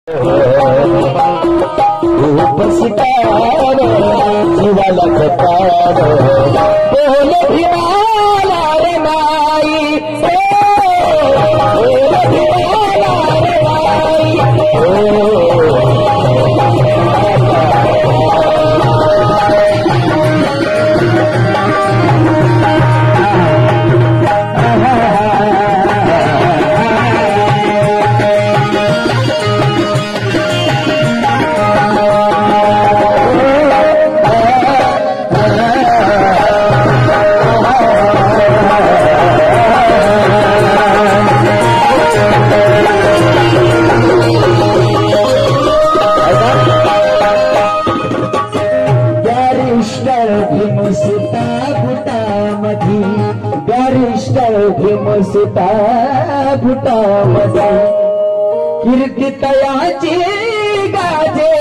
जीवाला खपाव बोल भीमाला रमाई बोल भीमाला रमाई भीमसुता फुटामध्ये कीर्ती तयाची गाजे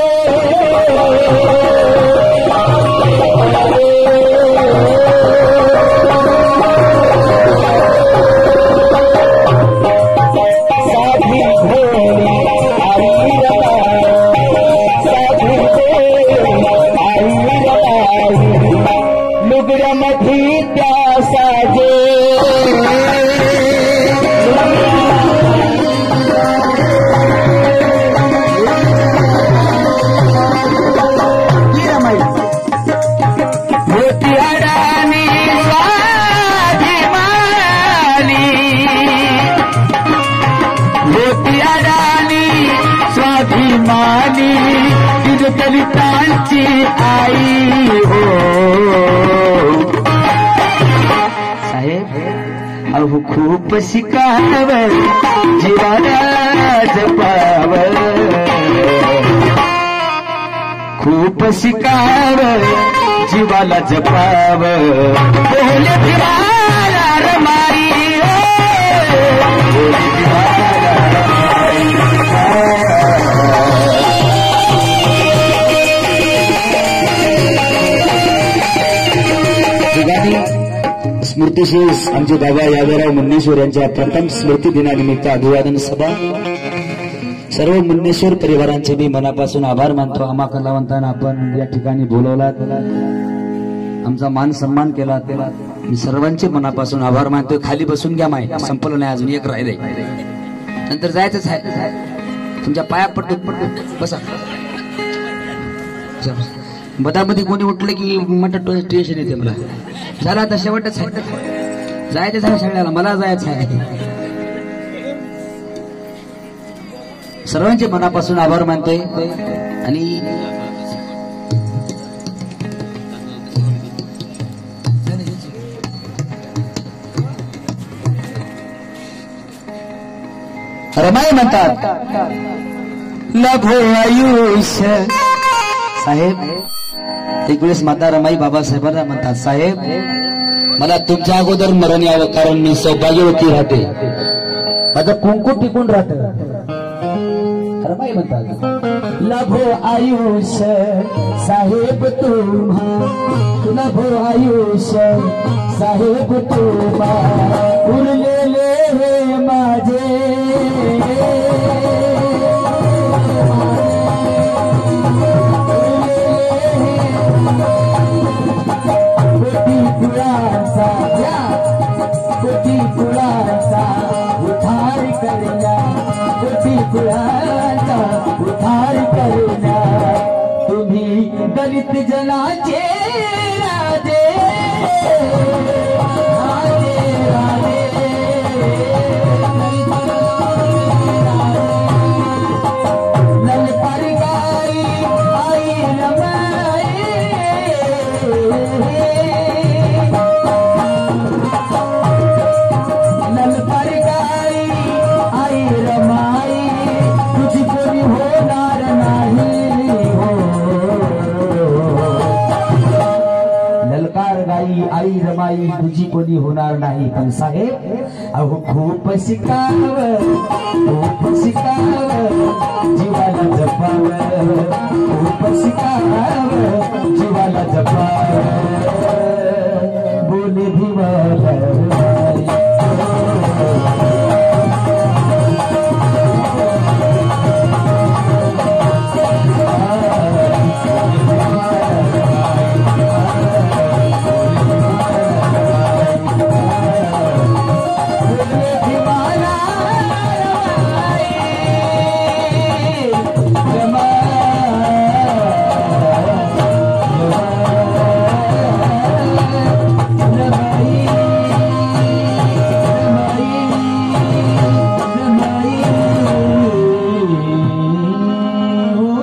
साधी घोडी आई लुगड्यामध्ये त्या साजे स्वाभिमानी दलितांची आई हो साहेब अहो खूप शिकावं जीवाला जपावं खूप शिकावं जीवाला जपावं बोले भीमाला रमाई बोले भीमाला स्मृतिशेष आमचे दादा यादवराव मुन्नेश्वर यांच्या प्रथम स्मृती दिनानिमित्त अभिवादन सभा सर्व मुन्नेश्वर परिवारांचे मी मनापासून आभार मानतो। आम्हा कलावंतांना आपण या ठिकाणी बोलवलात आमचा मान सन्मान केला त्याला मी सर्वांचे मनापासून आभार मानतो। खाली बसून घ्या माय संपलं नाही अजून एक राहिले नंतर जायचंच आहे तुमच्या पाया पडतो बसा बदामध्ये कोणी उठलं की म्हणतात टेन्शन येते मला झाला आता शेवटच आहे जायचंच आहे सगळ्याला मला जायचं आहे सर्वांचे मनापासून आभार मानतोय आणि रमाई म्हणतात लभो आयुष्य साहेब एक वेळेस माता रमाई बाबासाहेबांना म्हणतात साहेब मला तुमच्या अगोदर मरण यावं कारण मी सौभाग्यवती राहते माझं कुंकू टिकून राहत रमाई म्हणतात लभो आयुष्य साहेब तुम्हा लभो आयुष्य साहेब तुम्हा उरलेले हे माझे उद्धार करना तुम्ही दलित जनाचे राजे राजे राजे ललकार गाई आई रमाई ललकार गाई आई रमाई होणार नाही हो ललकार गाई आई रमाई तुझी कोणी होणार नाही पण साहेब अहो खूप शिकावं